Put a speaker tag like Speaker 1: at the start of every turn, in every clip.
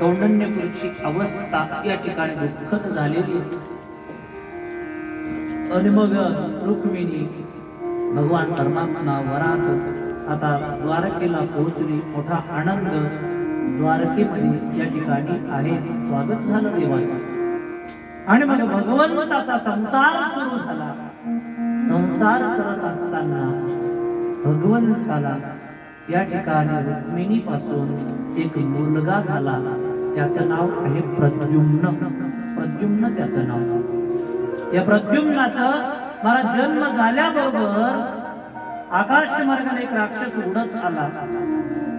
Speaker 1: कौंडण्यपूरची अवस्था या ठिकाणी दुःखद झालेली. आणि मग रुक्मिणी भगवान परमात्मा वरात आता द्वारकेला पोहोचली. मोठा आनंद द्वारकेमध्ये या ठिकाणी आहे. स्वागत झालं देवाचं. आणि मग भगवंताचा संसार सुरू झाला. संसार करत असताना भगवंताला या ठिकाणी रुक्मिणी पासून एक मुलगा झाला. त्याचं नाव आहे प्रद्युम्न. प्रद्युम्न त्याचं नाव. या प्रद्युम्नाचं मला जन्म झाल्याबरोबर आकाश मार्गाने एक राक्षस उडत आला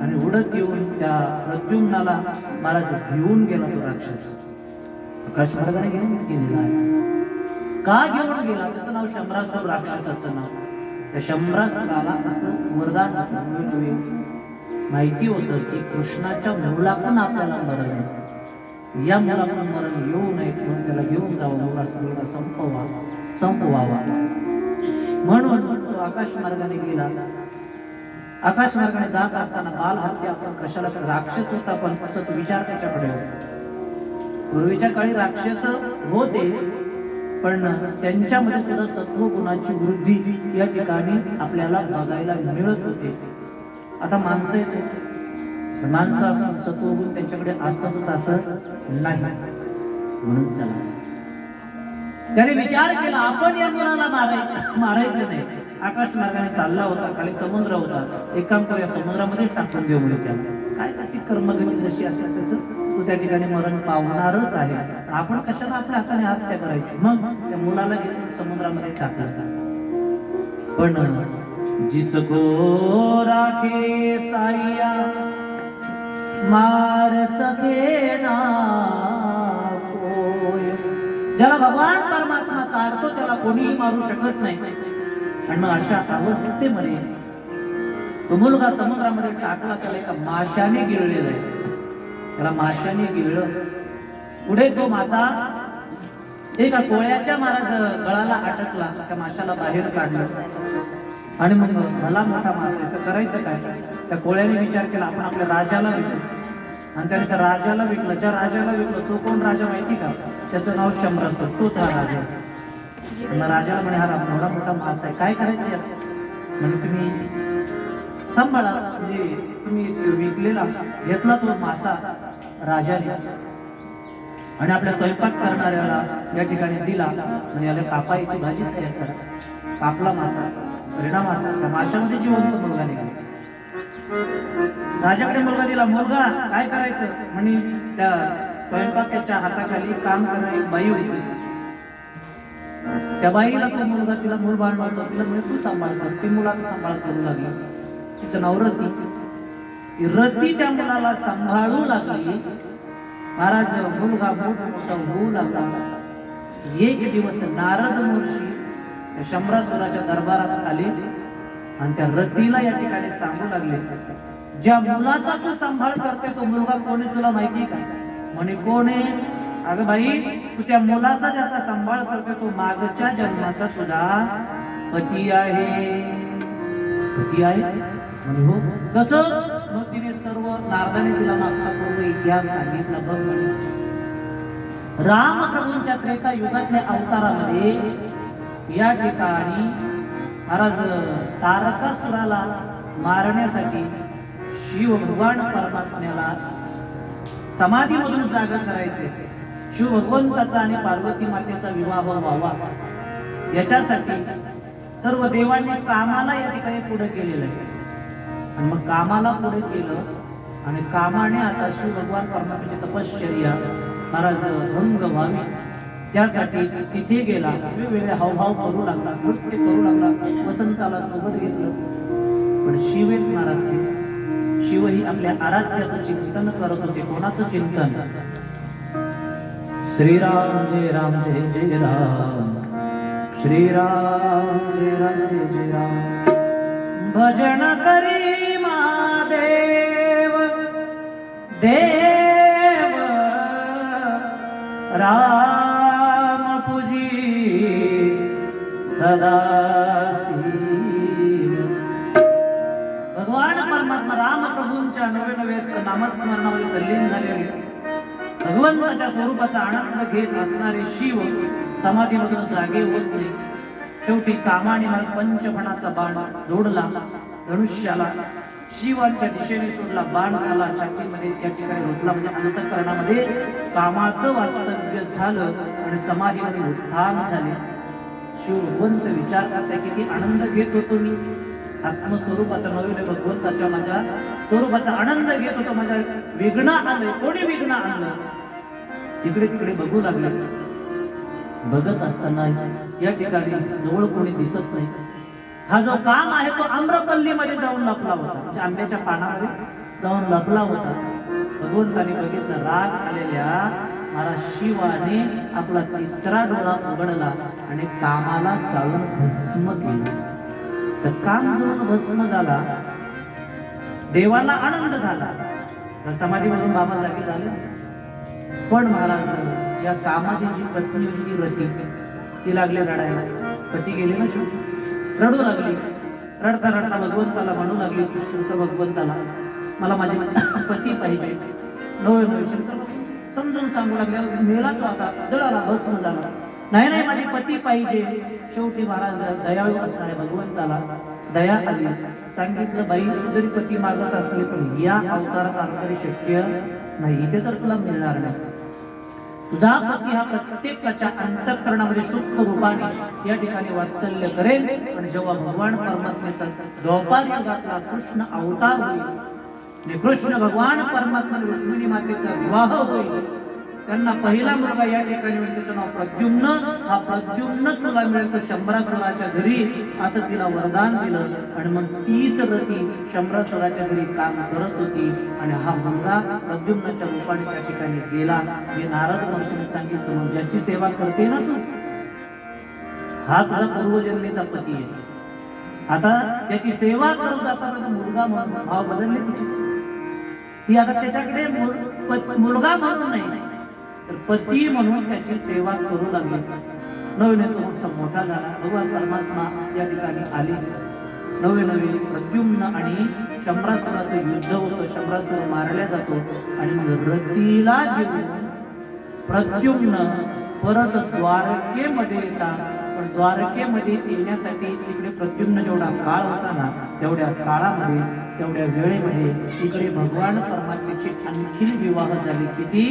Speaker 1: आणि उडत येऊन त्या प्रद्युम्नाला महाराज घेऊन गेला. तो राक्षस आकाश मार्गाने घेऊन गेलेला आहे. का घेऊन गेला? त्याचं नाव शंभरासूर राक्षसाचं नाव. त्या शंभरासुराला असं वरदान माहिती होतं की कृष्णाच्या मुला पण आपल्याला मरण आहे. या मुला पण मरण येऊ नये म्हणून त्याला घेऊन जावं, मुलासुराला संपवावा. म्हणून तो आकाश मार्गाने गेला. आकाश मार्गाने जात असताना बाल हत्या आपण कशाला? राक्षस होता पण असं विचार त्याच्याकडे. पूर्वीच्या काळी राक्षस होते पण त्यांच्यामध्ये सुद्धा सत्व गुणाची वृद्धी या ठिकाणी आपल्याला बघायला मिळत होते. आता माणसं येते, माणसं असं सत्वगुण त्यांच्याकडे असतातच असं नाही. म्हणून चला त्याने विचार केला आपण या मुलाला मारायचं नाही. आकाश मार्गाने चालला होता, खाली समुद्र होता. एक काम करूया, समुद्रामध्ये टाकून देऊ म्हणजे त्याला. काय त्याची कर्मगती जशी असते तसं तो त्या ठिकाणी मरण पावणारच आहे. आपण कशाला आपल्या हाताने हत्या करायची? मग त्या मुलाला घेऊन समुद्रामध्ये टाकला. पण जिसको राखे साया मार सके ना कोय. ज्याला भगवान परमात्मा तारतो त्याला कोणीही मारू शकत नाही. आणि मग अशा अवस्थेमध्ये तो मुलगा समुद्रामध्ये टाकला. त्याला एका माशाने गिळलेला आहे. त्याला माशाने गिळलं. पुढे तो मासा एका कोळ्याच्या महाराज गळाला अटकला. त्या माशाला बाहेर काढलं. आणि मग भला मोठा मासा करायचं काय? त्या कोळ्याने विचार केला आपण आपल्या राजाला विकू. आणि त्याने त्या राजाला विकलं. ज्या राजाला विकलं तो कोण राजा माहिती का? त्याचं नाव शंभरासूर. तोच हा राजा. मग राजाला म्हणे हा एवढा मोठा मासा आहे, काय करायचं यात? म्हणजे तुम्ही सांभाळा. म्हणजे तुम्ही विकलेला घेतला तो मासा राजाने आणि आपल्या स्वयंपाक करणाऱ्याला या ठिकाणी दिला. म्हणजे याला कापायची भाजी तयार करा. कापला मासा, परिणाम असा त्या माशामध्ये जिवंत मुलगा निघाला. राजाकडे मुलगा दिला. मुलगा काय करायचं म्हणे त्या स्वयंपाकाच्या हाताखाली काम करणारी एक बाई होती. त्या बाईला तो मुलगा तिला मूल बाळ नव्हतं. तिला म्हणजे तू सांभाळ कर. ती मुलाचा सांभाळ करू लागली. तिचं नाव रती. रती त्या मुलाला सांभाळू लागली. महाराज मुलगा मोठा होऊ लागला. एक दिवस नारद महर्षी शंभरासुराच्या दरबारात आले आणि त्या रतीला या ठिकाणी सांगू लागले ज्या मुलाचा तू सांभाळ करते तो मुलगा कोण आहे तुला माहिती का? म्हणे कोण आहे? अगं बाई तू त्या मुलाचा ज्याचा सांभाळ करते तो मागच्या जन्माचा तुझा पती आहे. पती आहे म्हणे हो. कसं? मग तिने सर्व नारदाने तिला मागचा पूर्ण इतिहास सांगितला. बघ म्हणे राम प्रभूंच्या त्रेता युगातल्या अवतारामध्ये या ठिकाणी महाराज तारकासुराला मारण्यासाठी शिव भगवान परमात्म्याला समाधीमधून जागा करायचे. शिव भगवंताचा आणि पार्वती मातेचा विवाह व्हावा याच्यासाठी सर्व देवांनी कामाला या ठिकाणी पुढे केलेलं आहे. आणि मग कामाला पुढे केलं आणि कामाने आता शिव भगवान परमात्म्याची तपश्चर्या महाराज भंग व्हावी त्यासाठी तिथे गेला. वेगवेगळे हावभाव करू लागला, नृत्य करू लागला. वसंताला सोबत घेतलं. पण शिव एक नाराज केले. शिव ही आपल्या आराध्याचं चिंतन करत होते. कोणाचं चिंतन? श्रीराम जय राम जय जय राम. श्रीराम जय राम जय जय राम. भजन करी महादेव देव राम पूजी सदा. भगवान परमात्मा राम प्रभूंच्या नवे नवे नामस्मरणामध्ये तल्लीन झालेले भगवंताच्या स्वरूपाचा आनंद घेत असणारे शिव समाधीमधून जागे होत नाही. शेवटी कामाने मला पंचफणाचा बाण जोडला धनुष्याला, शिवाच्या दिशेने सोडला, बाण आला छातीमध्ये, त्या ठिकाणी रोखला. म्हणजे अंतःकरणामध्ये कामाचं वास्तव्य झालं आणि समाधीमध्ये उत्थान झाले. शिव भगवंत विचार करताय किती आनंद घेत होतो मी आत्मस्वरूपाचा, नवीन भगवंताच्या माझ्या स्वरूपाचा आनंद घेत होतो. माझ्या विघ्न आलं, कोणी विघ्न आणलं? इकडे तिकडे बघू लागले. बघत असताना या ठिकाणी जवळ कोणी दिसत नाही. हा जो काम आहे तो आम्रपल्लीमध्ये जाऊन लपला होता, म्हणजे आंब्याच्या पानामध्ये जाऊन लपला होता. भगवंताने बघितलं, राग आलेल्या महाराज शिवाने आपला तिसरा डोळा उघडला आणि कामाला चालून भस्म केलं. तर काम जळून भस्म झाला, देवाला आनंद झाला. समाधीमधून बाबा जागी झाले. पण महाराज या कामाची जी पत्नी होती रती, ती लागली रडायला. पती गेली ना शेवटी, रडू लागली. रडता रडता भगवंताला म्हणू लागली, कृष्ण भगवंताला, मला माझे पती पाहिजे. नवे शंकर समजून सांगू लागले, मेला तो आता, जळाला, भस्म झाला. नाही नाही, माझे पती पाहिजे. शेवटी महाराज दयाळू असणारे भगवंताला दया आली. सांगितलं, बाई तू जरी पती मागत असले पण या अवतारात अंतरी शक्य नाही, इथे तर तुला मिळणार नाही. तुझा पती हा प्रत्येकाच्या अंतःकरणामध्ये शुद्ध रूपाने या ठिकाणी वात्सल्य करेल. पण जेव्हा भगवान परमात्म्याचा द्वापार युगातला कृष्ण अवतार होईल, कृष्ण भगवान परमात्मा रुक्मिणी मातेचा विवाह होईल, त्यांना पहिला मुलगा या ठिकाणी म्हणजे त्याचं नाव प्रद्युम्न. हा प्रद्युम्न तुला मिळेल तो शंभरासुराच्या घरी, असं तिला वरदान दिलं. आणि मग तीच रती शंभरासुराच्या घरी काम करत होती आणि हा मुलगा प्रद्युम्नाच्या रूपाने त्या ठिकाणी गेला. हे नारद महर्षीने सांगितलं, मग ज्याची सेवा करते ना तू, हा तुझा पूर्वजन्मीचा पती आहे. आता ज्याची सेवा करत जाताना मुलगा म्हणून भाव बदलले तिची, ती आता त्याच्याकडे मुलगा म्हणून नाही तर पती म्हणून त्याची सेवा करू लागली. नवीन तो मोठा झाला. भगवान परमात्मा या ठिकाणी आले. नवे प्रद्युम्न आणि शंभरासुराचं युद्ध होतं. शंभरासुर मारला जातो आणि रतीला घेऊन प्रद्युम्न परत द्वारकेमध्ये येतात. पण द्वारकेमध्ये येण्यासाठी तिकडे प्रद्युम्न जेवढा काळ होता ना, तेवढ्या काळामध्ये, तेवढ्या वेळेमध्ये इकडे भगवान परमात्म्याचे आणखीन विवाह झाले. किती?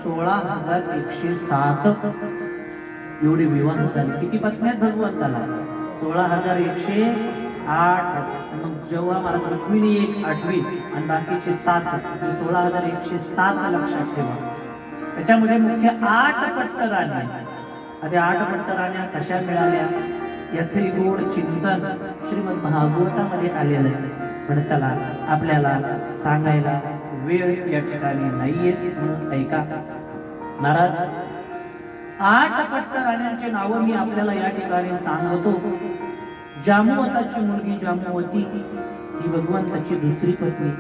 Speaker 1: 16,107 एवढे विवाह झाले. किती पत्न्या भगवंताला? 16,108. मग जेव्हा मला रुक्मिणी एक 8वी आणि बाकीचे 7, 16,107 लक्षात ठेवा. त्याच्यामध्ये मुख्य 8 पट्टराण्या. आता 8 पट्टराण्या कशा मिळाल्या याचे गोड चिंतन श्रीमद भागवतामध्ये आलेलं आहे. पण चला, आपल्याला सांगायला वेळ या ठिकाणी नाहीये, म्हणून ऐका. महाराज 8 पट्टराण्यांचे नाव मी आपल्याला या ठिकाणी सांगतो. जांबुवताची मुलगी जांबुवती, ही भगवंताची दुसरी पत्नी.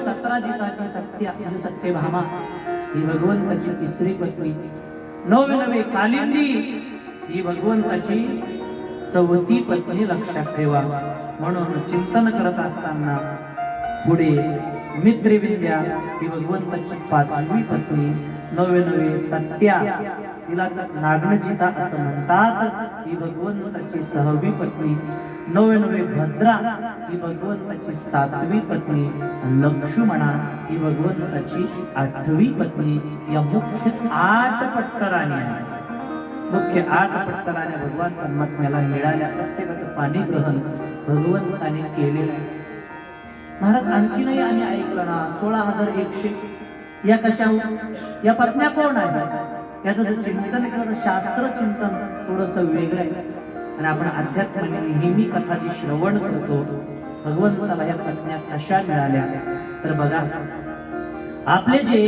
Speaker 1: 17 सत्यभामा, ही भगवंताची तिसरी पत्नी. 9 कालिंदी, ही भगवंताची 4थी पत्नी. लक्षात ठेवा. म्हणून चिंतन करत असताना पुढे मित्रविद्या, ही भगवंताची 5वी पत्नी. 9 सत्या, तिला नागनचिता असं म्हणतात, ही भगवंताची 6वी पत्नी. 9 भद्रा, ही भगवंताची 7वी पत्नी. लक्ष्मणा, ही भगवंताची 8वी पत्नी. या मुख्य 8 पट्टराण्या, मुख्य 8 पट्टराण्या भगवान परमात्म्याला मिळाल्या. प्रत्येकाचं पाणी ग्रहण भगवंताने केलेलं आहे. महाराज आणखीनही आम्ही ऐकलं ना, 16,100 या कशा, या पत्न्या कोण आहेत याचं जर चिंतन केलं तर शास्त्र चिंतन थोडंसं वेगळं आहे. आणि आपण अध्यात्माने नेहमी कथा जी श्रवण करतो, भगवंताला या पत्न्या कशा मिळाल्या. तर बघा, आपले जे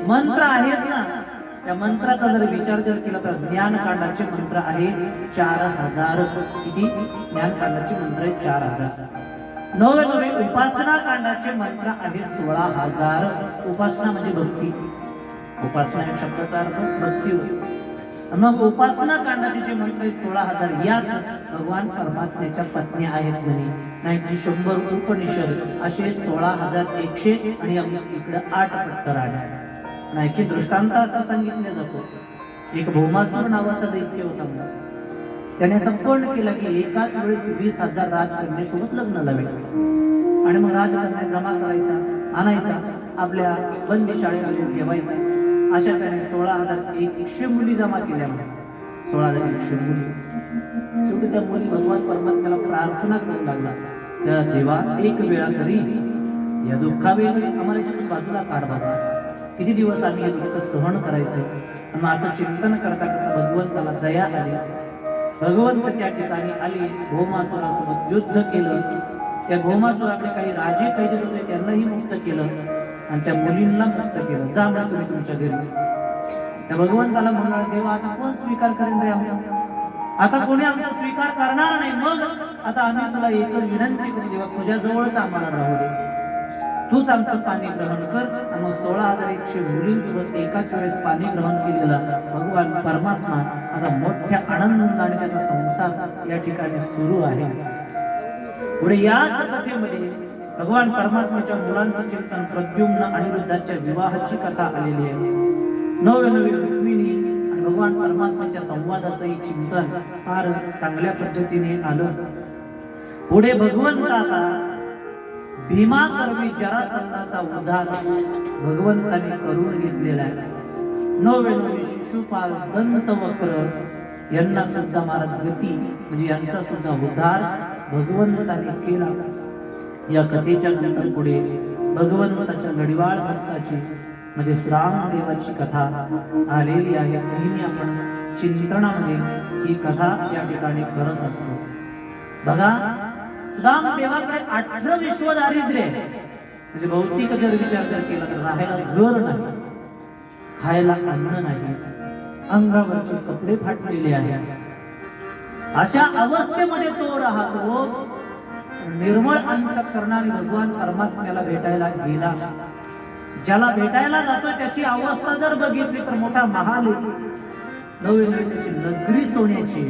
Speaker 1: मंत्र आहेत ना, त्या मंत्राचा जर विचार केला तर ज्ञानकांडाचे मंत्र आहे 4000. किती? ज्ञानकांडाचे मंत्र आहे 4000. 9 उपासना कांडाचे मंत्र आहे 16,000. उपासना म्हणजे भक्ती. उपासना या शब्दाचा अर्थ भक्ती होतो. मग उपासना कांडाचे जे मंत्र आहे 16,000, याच भगवान परमात्म्याच्या पत्नी आहेत म्हणे. नाही की 100 उपनिषद असे 16,100 आणि इकडे 8 पट्टराण्या. आणखी दृष्टांत असा सांगितला जातो, एक भौमासूर नावाचा दैत्य होता म्हणा. त्याने असं पण केलं की एकाच वेळेस 20,000 राजकन्यासोबत लग्न लावायचं आणि मग राजकन्या जमा करायचा, आणायचा, आपल्या बंदी शाळेमध्ये ठेवायचा. अशा त्याने 16,100 मुली जमा केल्या म्हणा. 16,100 मुली. शेवटी त्या मुली भगवान परमात्म्याला प्रार्थना करू लागला, त्या देवा एक वेळा तरी या दुःखावेळी आम्हाला इथून बाजूला काढ बाबा. किती दिवस आम्ही हे दुःख सहन करायचं. आणि असं चिंतन करता करता भगवंताला दया आली. भगवंत त्या ठिकाणी आले, भौमासुरासोबत युद्ध केलं. त्या भौमासुराकडे काही राजे कैदी होते, त्यांनाही मुक्त केलं आणि त्या मुलींना मुक्त केलं. जा म्हणा तुम्ही तुमच्या घरी. त्या भगवंताला म्हणला, देवा आता कोण स्वीकार करेन रे आमचा? आता कोणी आमचा स्वीकार करणार नाही. मग आता आम्ही तुला एकच विनंती करू, देवा तुझ्या जवळच आम्हाला राहू दे. तूच आमचं पाणी ग्रहण कर. आणि मग 16,100 मुलींसोबत एकाच वेळेस पाणी ग्रहण केलेला भगवान परमात्मा आता मोठ्या आनंदाने त्याचा संसार या ठिकाणी सुरू आहे. पुढे याच कथेमध्ये भगवान परमात्म्याच्या मुलांचं चिंतन, प्रद्युम्न आणि अनिरुद्धाच्या विवाहाची कथा आलेली आहे. नवनवीन रुक्मिणी आणि भगवान परमात्म्याच्या संवादाचंही चिंतन फार चांगल्या पद्धतीने आलं. पुढे भगवंत आता भीमा कर्वी जरासंधाचा उद्धार भगवंताने करून घेतलेला आहे. नवनवीन शिशुपाल, दंतवक्र यांना सुद्धा महाराज गती म्हणजे यांचा सुद्धा उद्धार भगवंताने केला. या कथेच्या नंतर पुढे भगवंताच्या गडिवाळ भक्ताची म्हणजे रामदेवाची कथा आलेली आहे. नेहमी आपण चिंतनामध्ये ही कथा या ठिकाणी करत असतो. बघा, सुदाम देवाकडे 18 विश्व दारिद्र्य म्हणजे भौतिक जर विचार जर केला तर राहायला घर नाही, खायला अन्न नाही, अंगावरचे कपडे फाटलेले आहेत. अशा अवस्थेमध्ये तो राहतो. निर्मळ अंतःकरणाने भगवान परमात्म्याला भेटायला गेला. ज्याला भेटायला जातोय त्याची अवस्था जर बघितली तर मोठा महाल नवीन त्याची नगरी सोन्याची,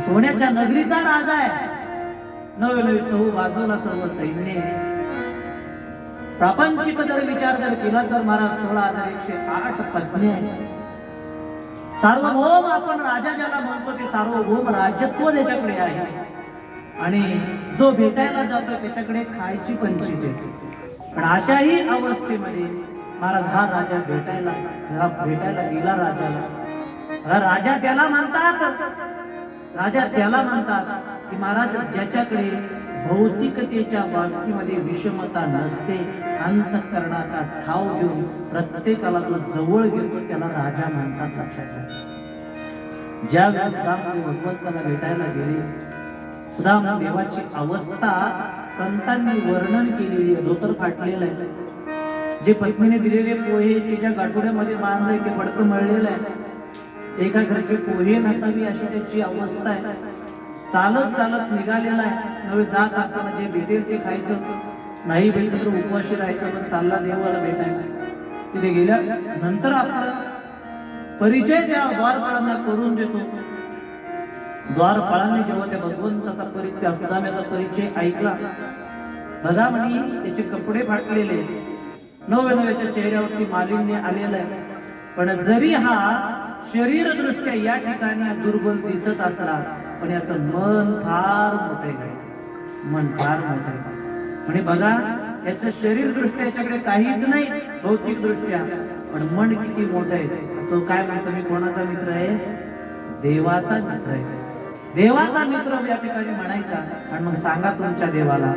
Speaker 1: सोन्याच्या नगरीचा राजा आहे. नवे चहू बाजूला सर्व सैन्य. प्रापंचिक जर विचार जर केला तर महाराज 16,108 पत्नी आहेत. सार्वभौम आपण राजा ज्याला म्हणतो ते सार्वभौम राजत्व त्याच्याकडे आहे. आणि जो भेटायला जातो त्याच्याकडे खायची पंचित आहे. पण अशाही अवस्थेमध्ये महाराज हा राजा भेटायला गेला राजाला. राजा त्याला म्हणतात की महाराज ज्याच्याकडे भौतिकतेच्या बाबतीमध्ये विषमता नसते, अंतःकरणाचा ठाव घेऊन प्रत्येकाला तो जवळ घेतो त्याला राजा म्हणतात. लक्षात ज्या सुदाम भगवंताला भेटायला गेले, सुदाम देवाची अवस्था संतांनी वर्णन केलेली आहे. धोतर फाटलेलं आहे, जे पत्नीने दिलेले पोहे त्याच्या गाठोड्यामध्ये बांधलंय ते फडकं मळलेलं आहे. एका घरचे पोहे नसावी अशी त्याची अवस्था आहे. चालत चालत निघालेला आहे. नवे जात असताना जे भेटेल ते खायचं, नाही भेटलं तर उपवाशी राहायचं. पण चालला देवाला भेटायला. तिथे गेल्या नंतर आपला परिचय त्या द्वारपाळांना करून देतो. द्वारपाळांनी जेव्हा त्या भगवंताचा परिचय, सुदाम्याचा परिचय ऐकला, बघा म्हणे त्याचे कपडे फाटलेले, नव्याच्या चेहऱ्यावरती मालिन्य आलेलं आहे. पण जरी हा शरीर दृष्ट्या या ठिकाणी दुर्बल दिसत असला पण याचं मन फार मोठे आहे. मन फार मोठे आहे. म्हणजे बघा याचं शरीर दृष्ट्या याच्याकडे काहीच नाही भौतिक दृष्ट्या, पण मन किती मोठं आहे. तो काय म्हणतो, मी कोणाचा मित्र आहे? देवाचा मित्र आहे. देवाचा मित्र या ठिकाणी म्हणायचा. आणि मग सांगा तुमच्या देवाला,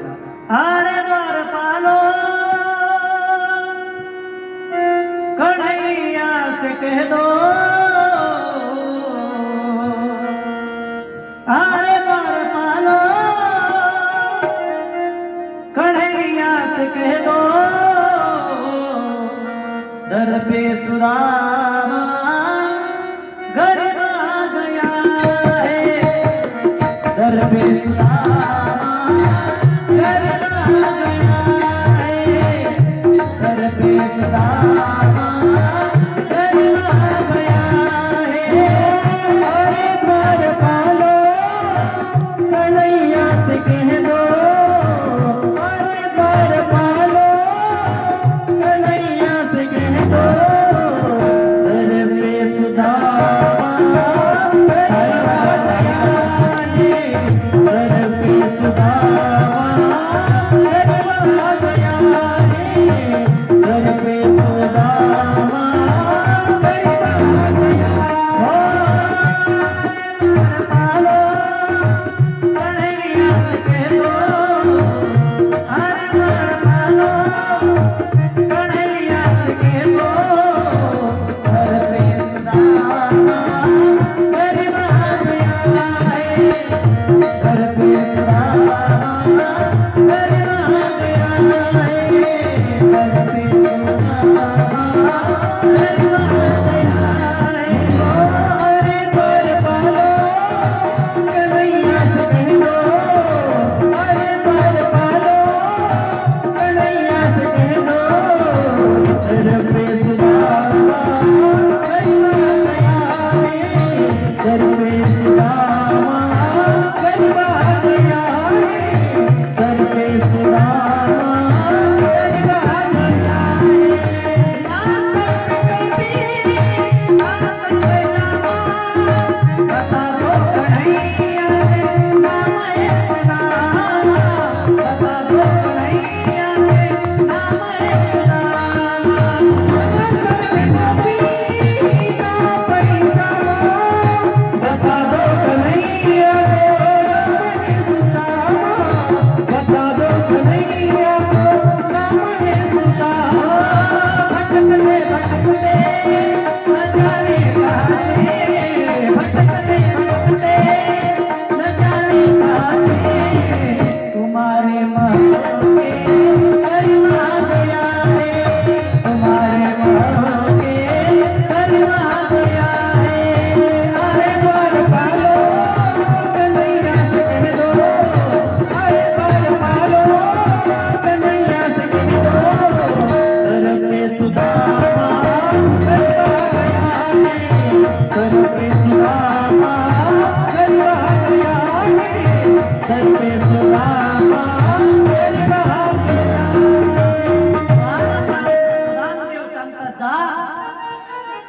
Speaker 1: अरे द्वारपालो कन्हैया से कह दो, अरे द्वारपालो कन्हैया से कह दो, दर पे सुदामा गरीब आ गया है, दर पे सुदामा गरीब आ गया है, दर पे सुदामा गरीब आ गया है। अरे द्वारपालो कन्हैया से कह दो, अरे द्वारपालो कन्हैया से कह दो,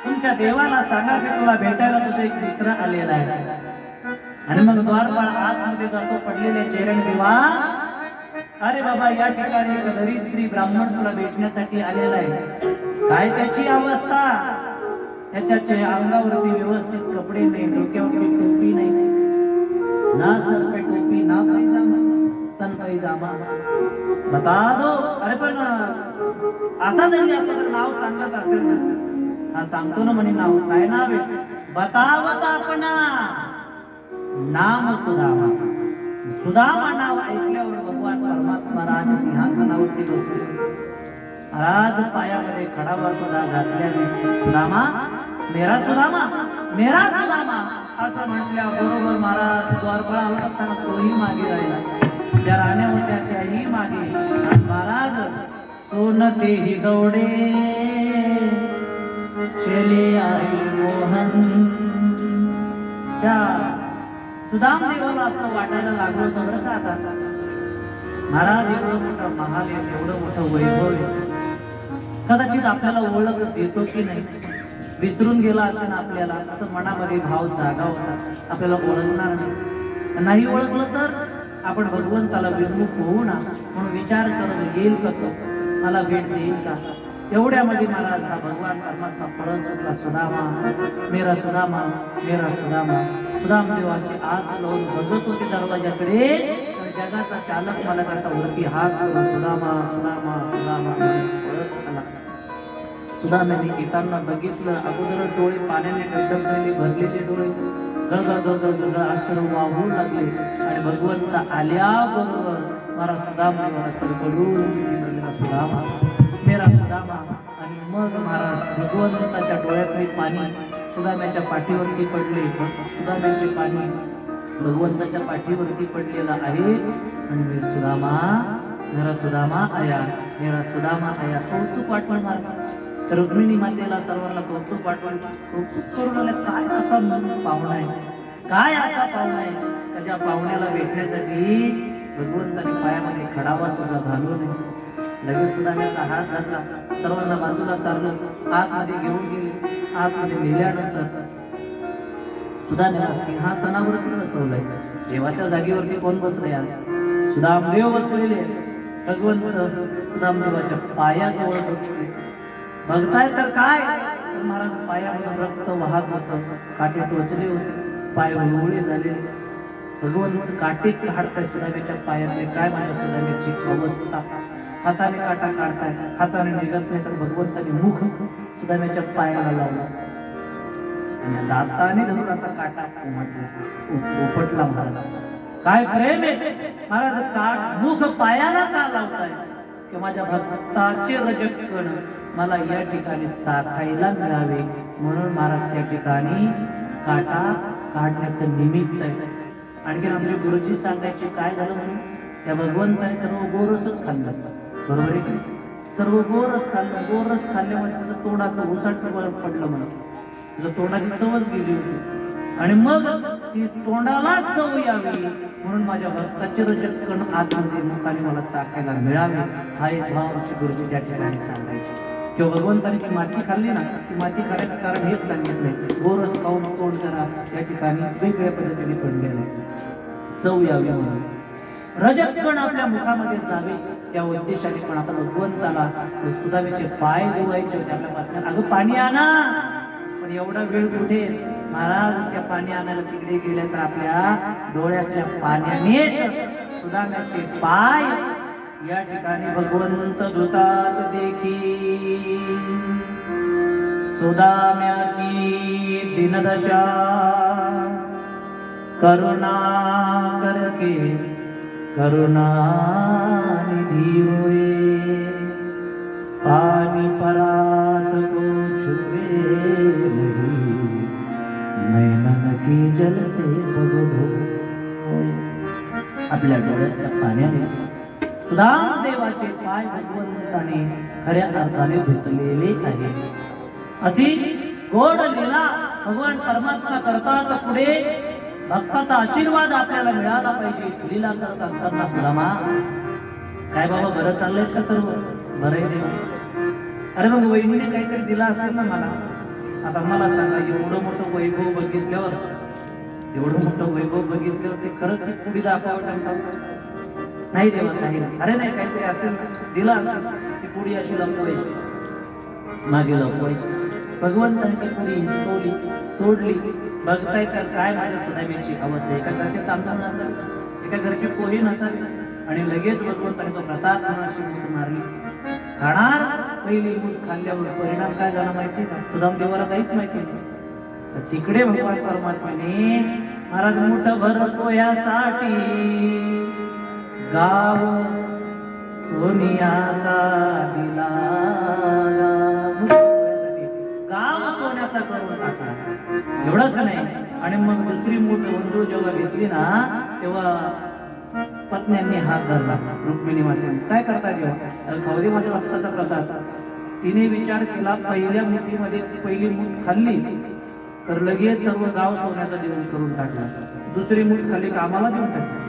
Speaker 1: तुमच्या देवाला सांगा की तुला भेटायला तुझा एक मित्र आलेला आहे. आणि मग द्वारपाळ आतमध्ये जातो, पडलेले चेहऱ्याने देवा, अरे बाबा या ठिकाणी एक दरिद्री ब्राह्मण तुला भेटण्यासाठी आलेला आहे. काय त्याची अवस्था, त्याच्या अंगावरती व्यवस्थित कपडे नाही, डोक्यावरती टोपी नाही, ना सर पे टोपी ना पैजामा, तन पैजामा, बता दो. अरे पण असा जरी असं तर नाव सांगत असेल ना, हा सांगतो ना म्हणे नाव. काय नाव आहे? बतावत आपणा नाम सुदामा. सुदामा नाव ऐकल्यावर भगवान परमात्मा राज सिंहासनावरती बसले. राज पायामध्ये खडावा सुद्धा घातल्याने सुदामा, मेरा सुदामा, मेरा सुदामा असं म्हटल्या बरोबर महाराज द्वारपाळावर असताना तोही मागे राहिला. ज्या राण्या होत्या त्याही मागे. महाराज सोन तेही दौडे चले आई मोहन. त्या सुदाम देवाला असं वाटायला लागलं होतं बरं का, आता महाराज एवढं मोठं महाल आहे, एवढं मोठं वैभव आहे, कदाचित आपल्याला ओळख देतो की नाही, विसरून गेला असेल आपल्याला, असं मनामध्ये भाव जागा होता. आपल्याला ओळखणार नाही ओळखलं तर आपण भगवंताला विमुख होऊ ना म्हणून विचार करत येईल का, तो मला भेट देईल का. एवढ्यामध्ये महाराज हा भगवान परमात्मा परत सुटला. सुदामा, मेरा सुदामा, मेरा सुदामा. सुदाम देवाशी आस लावून बघत होते दरवाजाकडे. जगाचा चालक मला कसा वरती हात करून सुदामा सुदामा सुदामा पळत आला. सुदामाने येताना बघितलं, अगोदर डोळे पाण्याने डबडबलेले भरलेले डोळे गळगळ गळगळ गळगळ अश्रू वाहू लागले. आणि भगवंत आल्याबरोबर मला सुदाम देवाला कडकडून म्हणलेला सुदामा, मेरा सुदामा. आणि मग महाराज भगवंताच्या डोळ्यातले पाणी सुदाम्याच्या पाठीवरती पडले. सुदाम्याचे पाणी भगवंताच्या पाठीवरती पडलेलं आहे. आणि सुदामा, मेरा सुदामा आया, मेरा सुदामा आया. कौतुक वाटवण मारला. रुक्मिणी मातेला सर्वांना कौतुक वाटवण कौतुक करून आले. काय असा पाहुणा आहे, काय असा पाहुणा आहे, त्याच्या पाहुण्याला भेटण्यासाठी भगवंताने पायामध्ये खडावा सुद्धा घालू नये. लगेच सुदाम्याचा हात धरला, सर्वांना बाजूला सारलं, आतमध्ये घेऊन गेले. आतमध्ये नेल्यानंतर सुदाम्याला सिंहासनावरती बसवलंय. देवाच्या जागेवरती कोण बसले आज? सुदामदेव बसलेले. भगवंत सुदामदेवाच्या पायाजवळ बसले. बघताय तर काय, तर महाराज पायामध्ये रक्त वाहत होतं, काटे टोचले होते, पाय उळवळे झाले. भगवंत काटे काढताय सुदामेच्या पायातले. काय माझ्या सुदामेची अवस्था. हाताने काटा काढताय, हाताने निघत नाही, तर भगवंताने मुख सुदामेच्या पायाला लावला आणि दाताने धरून असा काटा उपटला. महाराज काय प्रेम आहे महाराज. काट मुख पायाला का लावताय की माझ्या भक्ताचे रजत कण मला या ठिकाणी चाखायला मिळावे, म्हणून महाराज त्या ठिकाणी काटा काढण्याचं निमित्त आहे. आणखी आमचे गुरुजी सांगायचे काय झालं म्हणून, त्या भगवंताने सर्व गोरसच खाल्लं. बरोबर आहे की, सर्व गोरच खाल्लं. गोरस खाल्ल्यामुळे त्याचं तोंड असं उसाट पडलं म्हणून, तुझं तोंडाची चवच गेली होती. आणि मग ती तोंडाला चव यावी म्हणून माझ्या भक्ताचे रजत कण आतमध्ये मुखाने मला चाखायला मिळावे, हा एक भाव आमचे गुरुजी त्या ठिकाणी सांगायचे. किंवा भगवंताने ती माती खाल्ली ना, ती माती खाण्याचं कारण हेच सांगितलंय, गोरस खाऊन तोंड जरा त्या ठिकाणी वेगळ्या पद्धतीने पडलेलं आहे, चव यावी म्हणून. रजत कण आपल्या मुखामध्ये जावे त्या उद्देशाने पण आता भगवंताला सुदामेचे पाय धुवायचे होते. आपल्या पात्रात अगं पाणी आणा, पण एवढा वेळ कुठे. महाराज त्या पाणी आणायला तिकडे गेले तर आपल्या डोळ्यातल्या पाण्याने सुदाम्याचे पाय या ठिकाणी भगवंत धुतात. देखी सुदाम्या की दिनदशा करुणा करके करुणा निधि हुए, पानी परात को छुए नहीं, नैनन की जल से बगधो. आपल्या डोळ्याच्या पाण्याने सुदामदेवाचे पाय भगवंताने खऱ्या अर्थाने धुतलेले आहे. अशी गोड लीला भगवान परमात्मा करतात. पुढे भक्ताचा आशीर्वाद आपल्याला मिळाला पाहिजे. लीला करत असताना सुदामा काय बाबा बरं चाललंय का सर्व बरं आहे. अरे मग वहिनीने काहीतरी दिला असेल ना मला. आता मला सांगा, एवढं मोठं वैभव बघितल्यावर, एवढं मोठं वैभव बघितल्यावर ते खरंच पुढे दाखवावं नाही देवा काही नाही. अरे नाही काहीतरी असेल दिला असेल, ती पुढी अशी लपवायची, मागे लपवायची. भगवंताने ती पुढी हिसकवली, सोडली. बघताय तर काय माझ्या सुदाम्याची अवस्था. एका घरचे तांदूळ नसावे, एका घरची पोळी नसावी, आणि लगेच भगवंताने तो प्रसाद म्हणून अशी मूठ मारली. खाणार पहिली मूठ खाल्ल्यावर परिणाम काय झाला माहिती का, सुदामदेवाला काहीच माहिती नाही. तिकडे भगवान परमात्म्याने महाराज मूठ भर पोह्यासाठी गाव सोनियाचा दिला, गाव सोन्याचा करून टाकला. एवढंच नाही, आणि मग दुसरी मूठ वंदू जेव्हा घेतली ना, तेव्हा पत्न्यांनी हात धरला. रुक्मिणी मातेने काय करता जेव्हा खाऊ दे माझ्या भक्ताचा प्रसाद. तिने विचार केला, पहिल्या मुठीमध्ये पहिली मूठ खाल्ली तर लगेच सर्व गाव सोन्याचा दिवस करून टाकला. दुसरी मूठ खाल्ली का आम्हाला देऊन टाकली.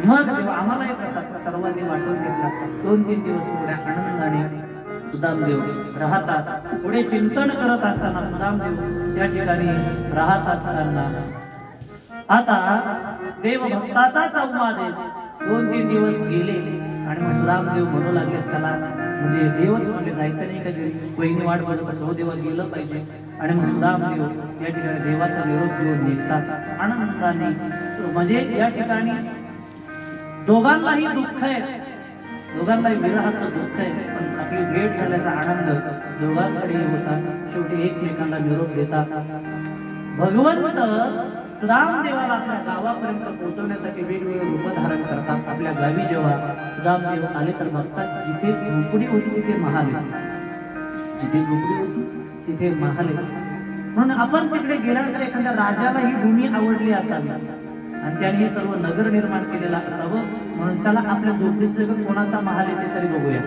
Speaker 1: मग जेव्हा आम्हाला एक प्रसाद सर्वांनी वाटून घेतला. 2-3 दिवस पुढे आनंदाने सुदामदेव राहतात. पुढे चिंतन करत असताना सुदामदेव त्या ठिकाणी राहत असताना आता देव भक्ताचा संवाद आहे. 2-3 दिवस गेले आणि मग सुदामदेव म्हणू लागले, चला म्हणजे देवच म्हणजे जायचं नाही का घरी, वहिनी वाट बघत असो, देवा गेलं पाहिजे. आणि मग सुदामदेव या ठिकाणी देवाचा विरोध घेऊन निघतात आनंदाने. म्हणजे या ठिकाणी दोघांनाही दुःख आहे, दोघांनाही विरहाचं दुःख आहे, पण आपली भेट झाल्याचा आनंद दोघांकडेही होता. शेवटी एकमेकांना निरोप देतात. भगवंत सुदामदेवाला आपल्या गावापर्यंत पोहोचवण्यासाठी वेगवेगळे रूप धारण करतात. आपल्या गावी जेव्हा सुदामदेव आले तर बघतात जिथे झोपडी होती तिथे महाल, जिथे झोपडी होती तिथे महाल. म्हणून आपण तिकडे गेल्यानंतर एखाद्या राजाला ही भूमी आवडली असावी आणि त्याने हे सर्व नगर निर्माण केलेलं असावं. म्हणून चला आपल्या झोपडीचं कोणाचा महाल येते तरी बघूया.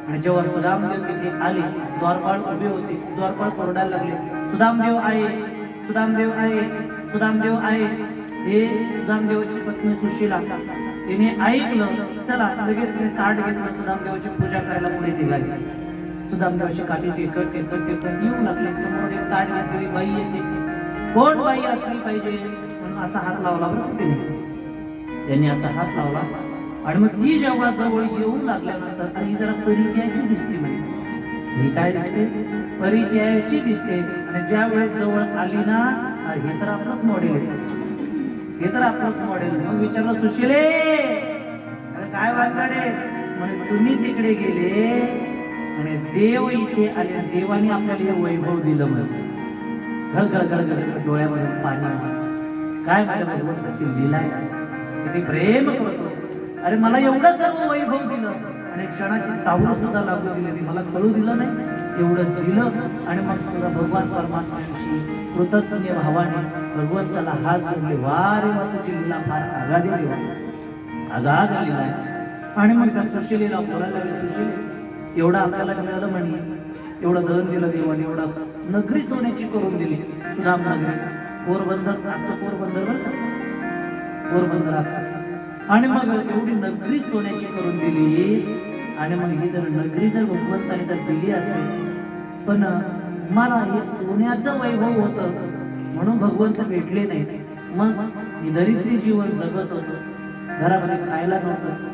Speaker 1: आणि जेव्हा सुदामदेव तिथे आले, द्वारपाळ उभे होते, द्वारपाळ कोरडायला लागले, सुदामदेव आहे, सुदामदेव आहे, सुदामदेव आहे. हे सुदामदेवाची पत्नी सुशीला, तिने ऐकलं. चला लगेच तिने ताट घेतलं, सुदामदेवाची पूजा करायला पुढे निघाली. सुदामदेवाची काठी टेकत टेकत टेकत येऊ लागले. समोर एक ताट घेतलेली बाई येते. कोण बाई असली पाहिजे म्हणून असा हात लावला बरं तिने. त्यांनी असा हात लावला. आणि मग ती जेव्हा जवळ येऊ लागल्यानंतर ही जरा परिचयाची दिसते म्हणजे ही काय दिसते, परिचयाची दिसते. आणि ज्या वेळेस जवळ आली ना, हे तर आपलंच मॉडेल आहे, हे तर आपलंच मॉडेल. मग विचारलं, सुशिले काय वाटले? म्हणजे तुम्ही तिकडे गेले आणि देव इथे आले, देवाने आपल्याला हे वैभव दिलं. म्हणजे गळगळ डोळ्यामधून पाणी. काय माझ्या भगवंताची लीला आहे, किती प्रेम करतो. अरे मला एवढं सर्व वैभव दिलं आणि क्षणाची चावल सुद्धा लागू दिली नाही, मला कळू दिलं नाही, एवढं दिलं. आणि मग सुद्धा भगवान परमात्म्याशी कृतज्ञ भावाने भगवंताला हात जोडले. वारे वा तुझी लीला फार आगाधी आगाध लीला आहे. आणि मग त्या सुशिलेला बोलायला लागले, सुशिले एवढं आपल्याला मिळालं म्हणे, एवढं धन दिलं देवाने, एवढा नगरी सोन्याची करून दिली, सुदाम नगरी, पोरबंदर, आजचं पोरबंदर बरं का, पोरबंदर आजचं. आणि मग एवढी नगरी सोन्याची करून दिली. आणि मग ही जर नगरी जर भगवंताने जर दिली असेल, पण मला हे सोन्याचं वैभव होतं म्हणून भगवंत भेटले नाही. मग मी दरिद्री जीवन जगत होतो, घरामध्ये खायला नव्हतं,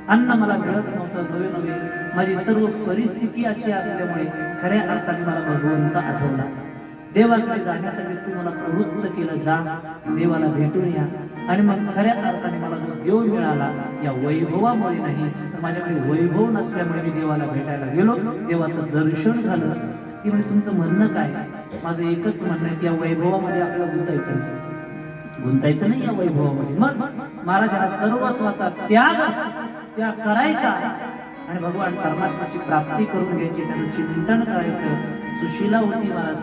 Speaker 1: अन्न मला मिळत नव्हतं, नवे नवे माझी सर्व परिस्थिती अशी असल्यामुळे खऱ्या अर्थाने मला भगवंत आठवला. देवाकडे जाण्यासाठी तू मला प्रवृत्त केलं, जा देवाला भेटून या. आणि मग खऱ्या अर्थाने मला जो देव मिळाला या वैभवामुळे नाही, तर माझ्याकडे वैभव नसल्यामुळे मी देवाला भेटायला गेलो, देवाचं दर्शन झालं. की म्हणजे तुमचं म्हणणं काय? माझं एकच म्हणणं आहे की या वैभवामध्ये आपल्याला गुंतायचं नाही या वैभवामध्ये. मग महाराज हा सर्वस्वाचा त्याग करायचा आणि भगवान परमात्म्याची प्राप्ती करून घ्यायची, त्याचं चिंतन करायचं. सुशीला होती महाराज,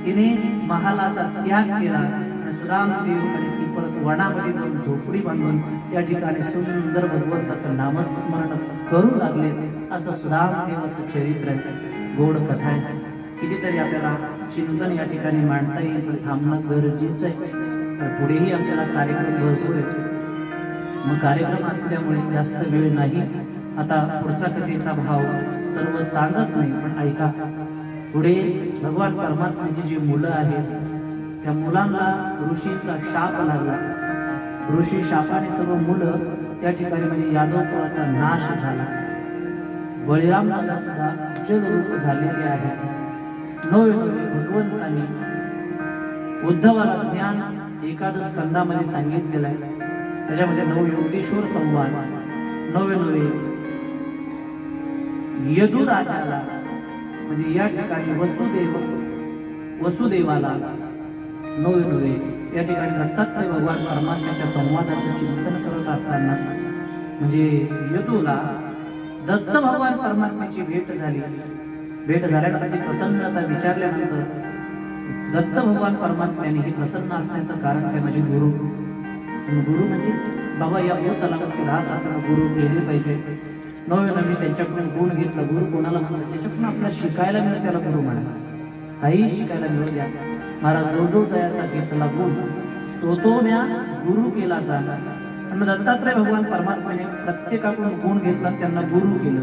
Speaker 1: तिने महालाचा त्याग केला आणि सुदामदेवकडे ती परत वनामध्ये जाऊन झोपडी बांधून त्या ठिकाणी सुंदर भगवंताचं नामस्मरण करू लागले. असं सुदामदेवाचं चरित्र आहे, गोड कथा आहे. कितीतरी आपल्याला चिंतन या ठिकाणी मांडता येईल, पण थांबणं गरजेचं आहे. पुढेही आपल्याला कार्यक्रम भरपूर आहेत. मग कार्यक्रम असल्यामुळे जास्त वेळ नाही. आता पुढचा कथेचा भाव सर्व सांगत नाही, पण ऐका. पुढे भगवान परमात्म्याची जी मुलं आहेत, त्या मुलांना ऋषीचा शाप लागला. ऋषी शापाने सर्व मुलं त्या ठिकाणी म्हणजे यादव कुळाचा नाश झाला. बळीराम दादा सुद्धा जलरूप झालेले आहेत. नवे भगवंतांनी उद्धवाला ज्ञान एकादश स्कंदामध्ये सांगितलेलं आहे. त्याच्यामध्ये 9 योगेश्वर संवाद, नवे यदुराजाला म्हणजे या ठिकाणी वसुदेवाला, नवे या ठिकाणी दत्तात्रय भगवान परमात्म्याच्या संवादाचं चिंतन करत असताना म्हणजे यदूला दत्त भगवान परमात्म्याची भेट झाली. भेट झाल्यानंतर ती प्रसन्नता विचारल्यानंतर दत्त भगवान परमात्म्याने ही प्रसन्न असण्याचं कारण काय? म्हणजे गुरु म्हणजे बाबा या तलावात राहत असताना गुरु केले पाहिजे. नवे त्यांच्याकडून गुण घेतला. गुरु कोणाला म्हणतात? त्याच्याकडून आपल्याला शिकायला मिळेल, त्याला गुरु म्हणा. काही शिकायला मिळू द्या. महाराज जो तयाचा घेतला गुण तो म्या गुरु केला जाणार. आणि दत्तात्रय भगवान परमात्म्याने प्रत्येकाकडून गुण घेतला, त्यांना गुरु केलं.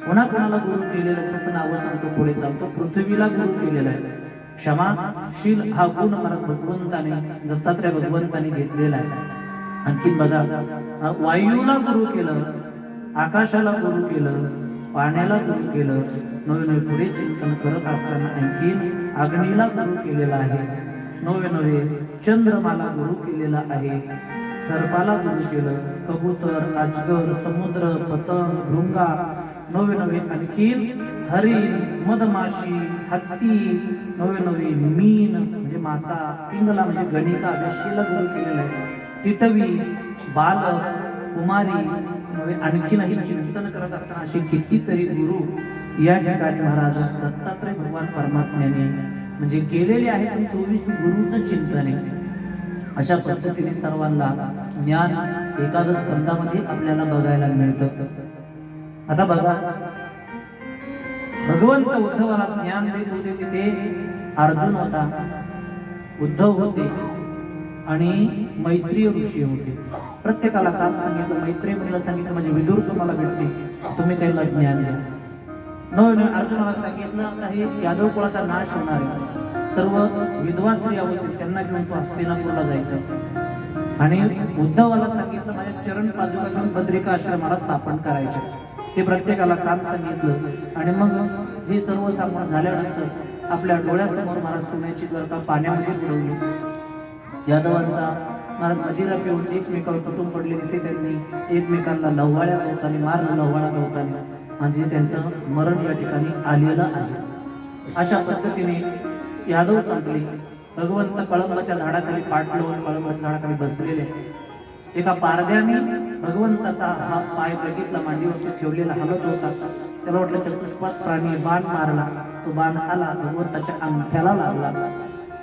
Speaker 1: कोणाला गुरु केलेलं फक्त नावं सांगतो, पुढे चालतो. पृथ्वीला गुरु केलेला आहे. क्षमाशील हा गुण मला भगवंताने दत्तात्रय भगवंताने घेतलेला आहे. आणखी बघा, वायूला गुरु केलं, आकाशाला गुरु केलं, पाण्याला गुरु केलं. नवे पुढे चिंतन करत असताना आणखी अग्नीला गुरु केलेला आहे. नवे चंद्रमाला गुरु केलेला आहे. सर्पाला गुरु केलं, कबूतर, अजगर, समुद्र, पतंग, भृंगा. नवे आणखी हरिण, मधमाशी, हत्ती. नवे मीन म्हणजे मासा, पिंगला म्हणजे गणिका, वेशीला गुरु केलेला आहे. टिटवी, बालक, कुमारी. आणखी नाही चिंतन करत असताना असे कितीतरी गुरु या ठिकाणी महाराज दत्तात्रय भगवान परमात्म्याने म्हणजे केलेले आहे. 24 गुरुचं चिंतन आहे. अशा पद्धतीने सर्वांना ज्ञान एकादश स्कंदामध्ये आपल्याला बघायला मिळतं. आता बघा, भगवंत उद्धवाला ज्ञान देत होते. तिथे अर्जुन होता, उद्धव होते आणि मैत्रीय ऋषी होते. प्रत्येकाला काम सांगितलं, मैत्रीय मुलीला सांगितलं म्हणजे विदुर तुम्हाला भेटते, तुम्ही त्यांना ज्ञान द्या. नवे अर्जुनाला सांगितलं, आता हे यादव कुळाचा नाश होणार आहे. सर्व विधवा स्त्रिया होते, त्यांना घेऊन तो हस्तिनापूरला जायचं. आणि उद्धवाला सांगितलं माझ्या चरण पादुका घेऊन बद्रिका आश्रमाला स्थापन करायचे. ते प्रत्येकाला काम सांगितलं आणि मग हे सर्व सामान झाल्यानंतर आपल्या डोळ्यासमोर महाराज सोन्याची गरका पाण्यामध्ये बुडवली. यादवांचा महाराज मदिरा पिऊन एकमेकावर कुटुंब पडले तिथे त्यांनी एकमेकांना लव्हाळ्या गवताने मारलं. लव्हाळ्या गवताने म्हणजे त्यांचं मरण या ठिकाणी आलेलं आहे. अशा पद्धतीने यादव संपले. भगवंत कळंबाच्या झाडाखाली पाठ लावून कळंबाच्या झाडाखाली बसलेले. एका पारध्याने भगवंताचा हा पाय बघितला, मांडीवरती ठेवलेला हलत होता. त्याला वाटलं चतुष्पाद प्राणी बाण मारला. तो बाण आला भगवंताच्या अंगठ्याला लागला.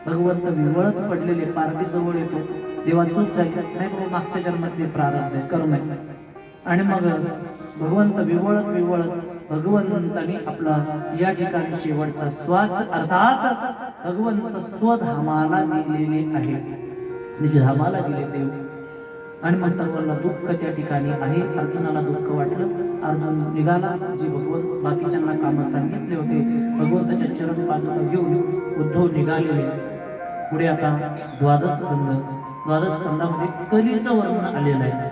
Speaker 1: भगवंत विवळत पडलेले पारधी जवळ येतो. देवा चूक झाली नाही, मागच्या जन्माचे प्रारब्ध आहे, कर्म आहे. आणि मग भगवंत विवळत भगवंताने आपला या ठिकाणी शेवटचा श्वास अर्थात भगवंत स्वधामाला गेलेले आहे, निज धामाला गेले देव. आणि मग सर्वांना दुःख त्या ठिकाणी आहे. अर्जुनाला दुःख वाटलं. अर्जुन निघाला. जी भगवंत बाकीच्यांना कामं सांगितले होते भगवंताच्या चरण पादुका घेऊन उद्धव निघालेले. पुढे आता द्वादश स्कंदामध्ये कलीचं वर्णन आलेलं आहे.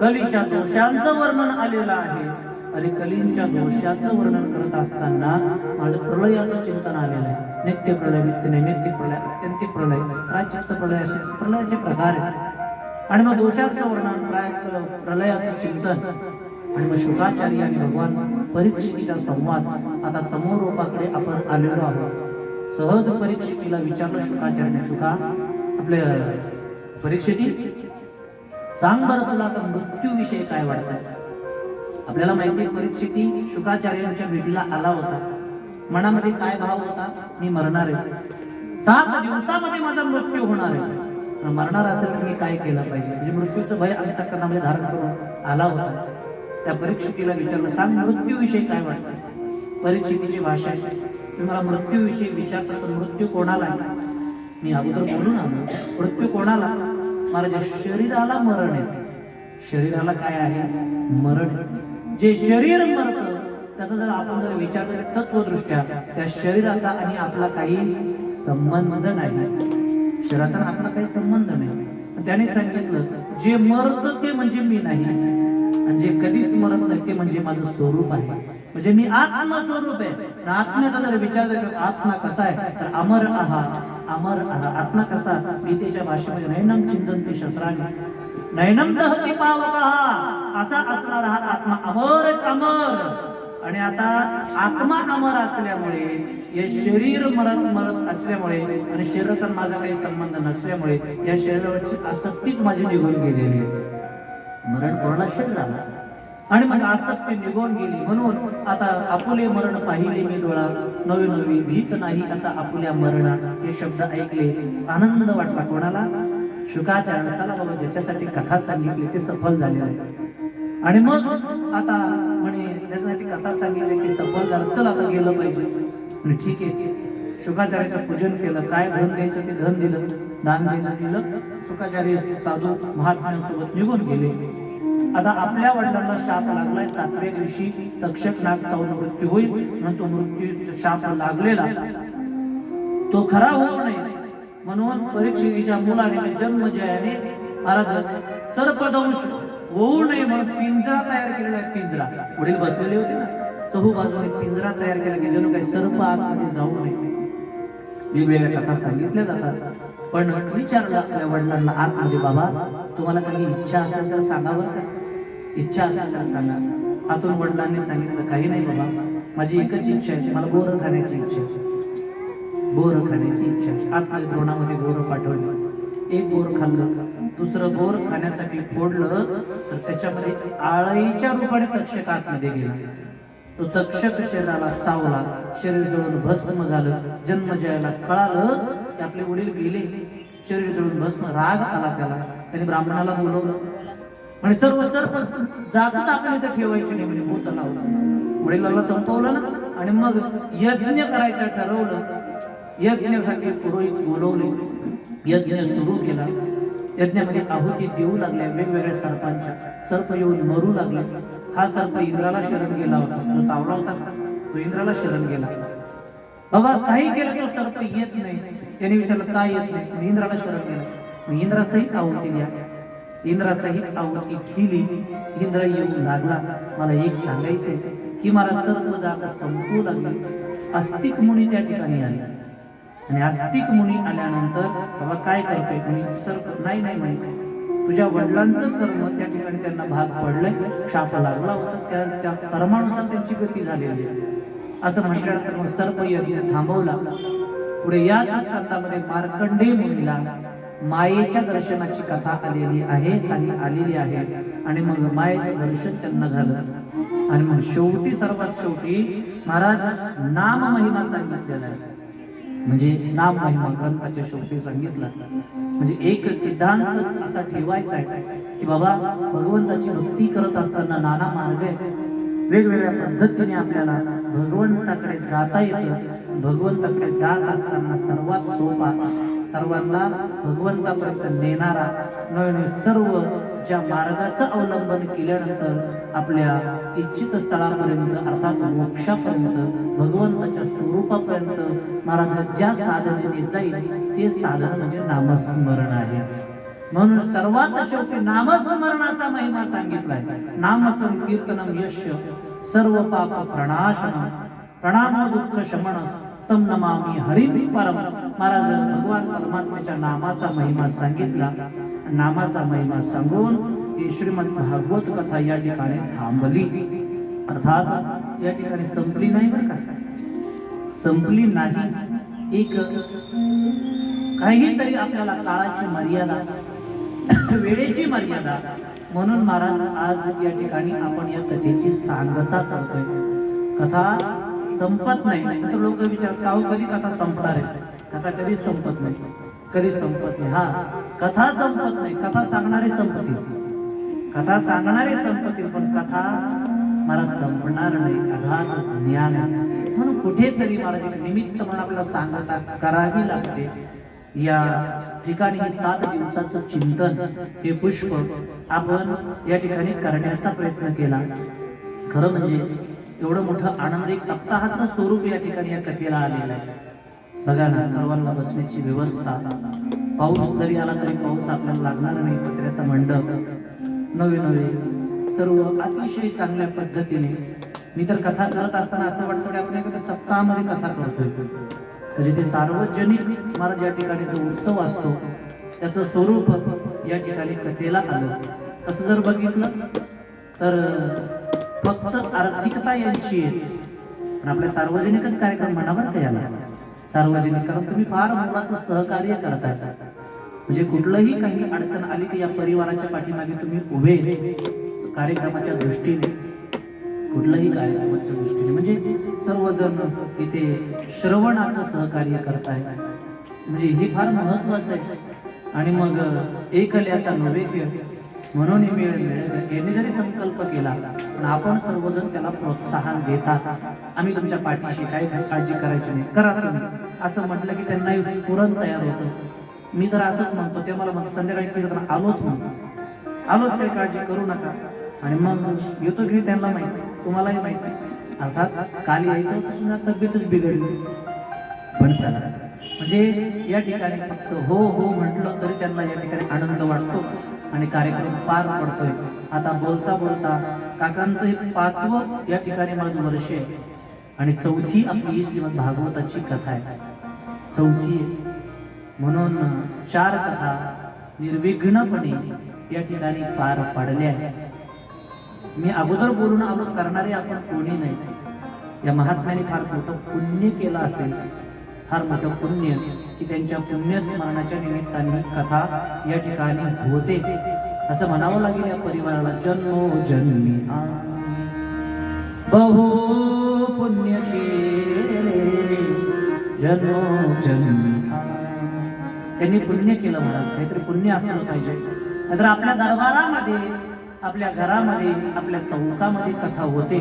Speaker 1: कलीच्या दोषांचं वर्णन आलेलं आहे. आणि कलींच्या दोषांचं वर्णन करत असताना माझं प्रलयाचं चिंतन आलेलं आहे. नित्य प्रलय, नित्य नैमित्तिक प्रलय, अत्यंतिक प्रलय, प्रायचित्त प्रलय असे प्रलयाचे प्रकार आहेत. आणि मग दोषाचं वर्णन, प्रलयाचं चिंतन आणि मग शुकाचार्य आणि भगवान परीक्षितीचा संवाद. आता समोरोपाकडे आपण आलेलो आहोत. सहज परीक्षितीला विचारलं शुकाचार्याने, शुका आपल्या परीक्षिती सांग बरं तुला आता मृत्यूविषयी काय वाटतंय. आपल्याला माहिती आहे परीक्षिती शुकाचार्यांच्या भेटीला आला होता. मनामध्ये काय भाव होता, मी मरणार आहे, 7 दिवसामध्ये माझा मृत्यू होणार आहे. मरणार असेल तर मी काय केलं पाहिजे, म्हणजे मृत्यूचं भय अंतःकरणामध्ये धारण करून आला होता. त्या परीक्षितीला विचारलं सांग मृत्यूविषयी काय वाटतं. परीक्षितीची भाषा आहे, तुम्ही मला मृत्यूविषयी विचारता तर मृत्यू कोणाला आहे. मी अगोदर बोलून आलो, मृत्यू कोणाला, माझ्या शरीराला मरण आहे. शरीराला काय आहे, मरण. जे शरीर मरतं त्याचा जर आपण जर विचार केला तत्वदृष्ट्या त्या शरीराचा आणि आपला काही संबंध नाही. शरीराचा आपला काही संबंध नाही. त्याने सांगितलं जे मरत ते म्हणजे मी नाही, आणि जे कधीच मरत नाही ते म्हणजे माझं स्वरूप आहे. म्हणजे मी आत्मस्वरूप आहे. आत्म्याचा जर विचार केला आत्मा कसा आहे तर अमर आहात, अमर आहात. आत्मा कसा, गीतेच्या भाषेमध्ये नैनम चिंतन्ति शस्त्राणि नैनम दहति पावकः असा असणार हा आत्मा. अमर अमर. आणि आता आत्मा अमर असल्यामुळे हे शरीर मरत असल्यामुळे आणि शरीराचा माझा काही संबंध नसल्यामुळे या शरीरावरची आसक्तीच माझी निघून गेलेली आहे. मरण कोणाला शरीराला, आणि मग आसक्ती निघून गेली. म्हणून आता आपुले मरण पाहिले मी डोळा, नवी नवी भीत नाही आता आपुल्या मरणा. हे शब्द ऐकले आनंद वाटला. कोणाला, शुकाचार्य. चला बाबा ज्याच्यासाठी कथा सांगितली ते सफल झाले आहे. आणि मग आता म्हणे ज्याच्यासाठी कथा सांगितली की सफल झालं, चल आता गेलं पाहिजे. ठीक आहे, शुकाचार्याचं पूजन केलं. काय धन द्यायचं ते धन दिलं, दान द्यायचं दिलं. शुकाचार्य साधू महात्म्यांसोबत निघून गेले. आता आपल्या वडिलांना शाप लागलाय. 7व्या दिवशी तक्षक नाग चावून मृत्यू होईल, म्हणून तो मृत्यू शाप लागलेला तो खरा होऊ नये म्हणून परीक्षितीच्या मुलाने जन्मजयाने महाराज सर्पदंश होऊ नये म्हणून पिंजरा तयार केलेला आहे. पिंजरा वडील बसलेले होते ना, चहूबाजूने पिंजरा तयार केला की जणू काही सर्प आतमध्ये जाऊ नये. वेगवेगळ्या कथा सांगितल्या जातात. पण विचारलं आपल्या वडिलांना आतमध्ये, बाबा तुम्हाला काही इच्छा असेल तर सांगावर का, इच्छा असेल तर सांगा. आतून वडिलांनी सांगितलं काही नाही बाबा, माझी एकच इच्छा आहे, मला बोर खाण्याची इच्छा आहे. बोर खाण्याची इच्छा आहे. आतमध्ये द्रोणामध्ये बोर पाठवलं. एक बोर खाल्लं, दुसरं बोर खाण्यासाठी फोडलं तर त्याच्यामध्ये आळीच्या रूपाने तक्षक आतमध्ये गेला. तो तक्षक शरीराला चावला, शरीर जळून भस्म झालं. जन्मजयाला कळालं की आपले वडील गेले, शरीर जळून भस्म. राग आला त्याला. त्याने ब्राह्मणाला बोलवलं, म्हणजे सर्व सर्प जातच आपण इथं ठेवायचे नाही, म्हणजे भूत लावलं. वडिलांना संपवलं ना, आणि मग यज्ञ करायचं ठरवलं. यज्ञासाठी पुरोहित बोलवले, यज्ञ सुरू केला. यज्ञामध्ये आहुती देऊ लागल्या वेगवेगळ्या सर्पांच्या. सर्प येऊन मरू लागले. हा सर्प इंद्राला शरण गेला होता, जो चावला होता तो इंद्राला शरण गेला. बाबा काही केलं तो सर्प येत नाही. त्याने विचारलं काय येत नाही, इंद्राला शरण गेला. इंद्रासहित आहुती द्या. इंद्रासहित आहुती दिली. इंद्र येऊ लागला. मला एक सांगायचंय की मला सर्व जागा संपू लागली. आस्तिक मुनी त्या ठिकाणी आले आणि आस्तिक मुनी आल्यानंतर बाबा काय करतोय कोणी सर नाही नाही म्हणे तुझ्या वडिलांचं कर्म त्या ठिकाणी त्यांना भाग पडलंय, शाप लागला होता, त्या कर्मानुसार त्यांची गती झालेली आहे असं म्हटल्यानंतर मग सर्प यज्ञ थांबवला. पुढे याच स्कंदामध्ये मार्कंडेय मुनीला मायेच्या दर्शनाची कथा आलेली आहे आणि मग मायेचं दर्शन त्यांना झालं आणि मग शेवटी सर्वात शेवटी महाराज नाम महिमा सांगितलेला आहे. म्हणजे नाम महिमा ग्रंथाच्या शेवटी सांगितलं. म्हणजे एक सिद्धांत असा ठेवायचा आहे की बाबा भगवंताची भक्ती करत असताना नाना मार्ग आहेत, वेगवेगळ्या पद्धतीने आपल्याला भगवंताकडे जाता येतं. भगवंताकडे जात असताना सर्वात सोपा, सर्वांना भगवंतापर्यंत नेणारा नवीन सर्व ज्या मार्गाचं अवलंबन केल्यानंतर आपल्या इच्छित स्थळापर्यंत अर्थात मोक्षापर्यंत भगवंताच्या स्वरूपापर्यंत महाराज ज्या साधनेने जाईल ते साधन म्हणजे नामस्मरण आहे. म्हणून सर्वात शेवटी नामस्मरणाचा महिमा सांगितलाय. नाम संकीर्तनम यश सर्व पाप प्रणाशनम प्रणाम दुःख शमन तम नमामि हरिं परम. महाराज भगवान परमात्म्याच्या नामाचा महिमा सांगितला. नामाचा महिमा सांगून ही श्रीमद भागवत कथा या ठिकाणी थांबली. अर्थात या ठिकाणी संपली नाही बरं का, संपली नाही. एक काहीतरी आपल्याला काळाची मर्यादा, वेळेची मर्यादा, म्हणून महाराज आज या ठिकाणी आपण या कथेची सांगता करतोय. कथा संपत नाही. तर लोक विचारतात का कधी कथा संपणार आहे. कथा कधी संपत नाही, कधी संपत नाही. हा कथा संपत नाही, कथा सांगणारे संपतील, कथा सांगणारे संपतील, पण कथा मला संपणार नाही. अगाध ज्ञान म्हणून कुठेतरी महाराज एक निमित्त म्हणून आपल्याला सांगता करावी लागते. या ठिकाणी 7 दिवसाचं चिंतन हे पुष्प आपण या ठिकाणी करण्याचा प्रयत्न केला. खरं म्हणजे एवढं मोठं आनंद एक सप्ताहाचं स्वरूप या ठिकाणी या कथेला आलेलं आहे. बघा ना, सर्वांना बसण्याची व्यवस्था, पाऊस जरी आला तरी पाऊस आपल्याला लागणार नाही, पत्र्याचा मंडप, नवे सर्व अतिशय चांगल्या पद्धतीने. मी तर कथा करत असताना असं वाटतं की आपण एखाद्या सप्ताहामध्ये कथा करतोय. म्हणजे ते सार्वजनिक महाराज या ठिकाणी जो उत्सव असतो त्याचं स्वरूप या ठिकाणी कथेला आलं. तसं जर बघितलं तर फक्त आर्थिकता यांची आहे, पण आपल्या सार्वजनिकच कार्यक्रम म्हणावर का याला सार्वजनिक, कारण तुम्ही फार मोलाचं सहकार्य करताय. म्हणजे कुठलंही काही अडचण आली की या परिवाराच्या पाठीमागे तुम्ही उभे कार्यक्रमाच्या दृष्टीने, कुठलंही कार्यक्रमाच्या दृष्टीने, म्हणजे सर्वजण इथे श्रवणाचं सहकार्य करताय. म्हणजे हे फार महत्वाचं आहे. आणि मग एकल्याचा नैवेद्य म्हणून यांनी जरी संकल्प केला पण आपण सर्वजण त्याला प्रोत्साहन देतात. आम्ही तुमच्या पाठीशी काही काळजी करायची नाही, करा तुम्ही असं म्हटलं की त्यांनाही स्फुरण तयार होतं. मी तर असंच म्हणतो, ते मला म्हणतो संध्याकाळी केलं तर आलोच म्हणतो, आलोच, काही काळजी करू नका. आणि मग येतो की त्यांना माहिती, तुम्हालाही माहिती. अर्थात काल यायचं तुझ्या तब्येतच बिघडली, पण चला. म्हणजे या ठिकाणी फक्त हो हो म्हटलं तरी त्यांना या ठिकाणी आनंद वाटतो आणि कार्यक्रम पार पडतोय. आता बोलता बोलता काकांचं हे 5वं या ठिकाणी माझं वर्ष आहे आणि 4थी आपली श्रीमद भागवताची कथा आहे, 4थी. म्हणून 4 कथा निर्विघ्नपणे या ठिकाणी पार पाडल्या. मी अगोदर बोलून आलो करणारे आपण कोणी नाही. या महात्म्याने फार मोठं पुण्य केलं असेल, फार मोठं पुण्य की त्यांच्या पुण्यस्मरणाच्या निमित्ताने कथा या ठिकाणी होते असं म्हणावं लागेल. या परिवाराला जन्मोजन्मी बहु पुण्य केले, जन्मोजन्मी त्यांनी पुण्य केलं. महाराज काहीतरी पुण्य असलं पाहिजे. नाहीतर आपल्या दरबारामध्ये, आपल्या घरामध्ये, आपल्या चौकामध्ये कथा होते,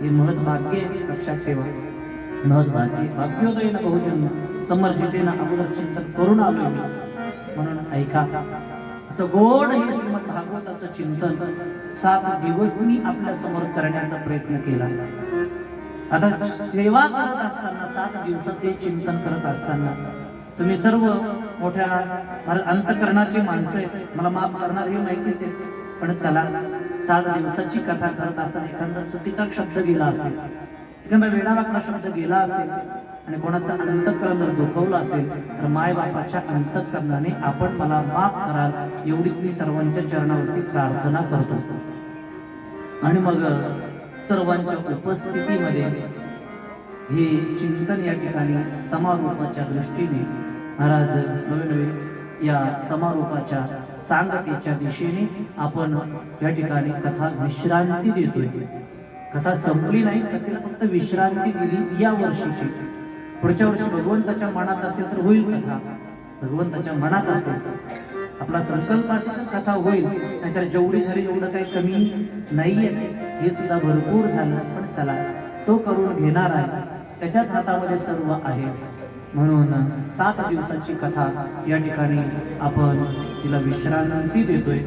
Speaker 1: हे महत् भाग्य लक्षात ठेवा. महत् भाग्य, भाग्योदय ना बहुजन्म समर्जितेनं अगोदर चिंतन करून आलोय मी. म्हणून ऐका, असं गोड हे श्रीमद भागवताचं चिंतन 7 दिवस मी आपल्या समोर करण्याचा प्रयत्न केला. आता सेवा करत असताना, 7 दिवसाचे चिंतन करत असताना तुम्ही सर्व मोठ्या अंतकरणाची माणसं आहेत, मला माफ करणार हे माहितीच आहे. पण चला, 7 दिवसाची कथा करत असताना एखादा चुकीचा शब्द गेला असेल, एखादा वेडावाकडा शब्द गेला असेल आणि कोणाचं अंतकरण दुखवलं असेल तर माय बापाच्या अंतकरणाने आपण मला माफ कराल एवढीच मी सर्वांच्या चरणावरती प्रार्थना करतो. आणि मग सर्वांच्या उपस्थितीमध्ये हे चिंतन या ठिकाणी समारोपाच्या दृष्टीने महाराज नवे या समारोपाच्या सांगतेच्या दिशेने आपण या ठिकाणी कथा विश्रांती देतोय. कथा संपली नाही, कथेला फक्त विश्रांती दिली या वर्षीची. पुढच्या वर्षी भगवंताच्या मनात असेल तर होईल कथा, भगवंताच्या मनात असेल आपला संकल्प असेल तर कथा होईल, नाहीतर जेवढी झाली एवढं काही कमी नाहीये, हे सुद्धा भरपूर झालं. पण चला, तो करून घेणार आहे, त्याच्याच हातामध्ये सर्व आहे. म्हणून 7 दिवसाची कथा या ठिकाणी आपण तिला विश्रांती देतोय.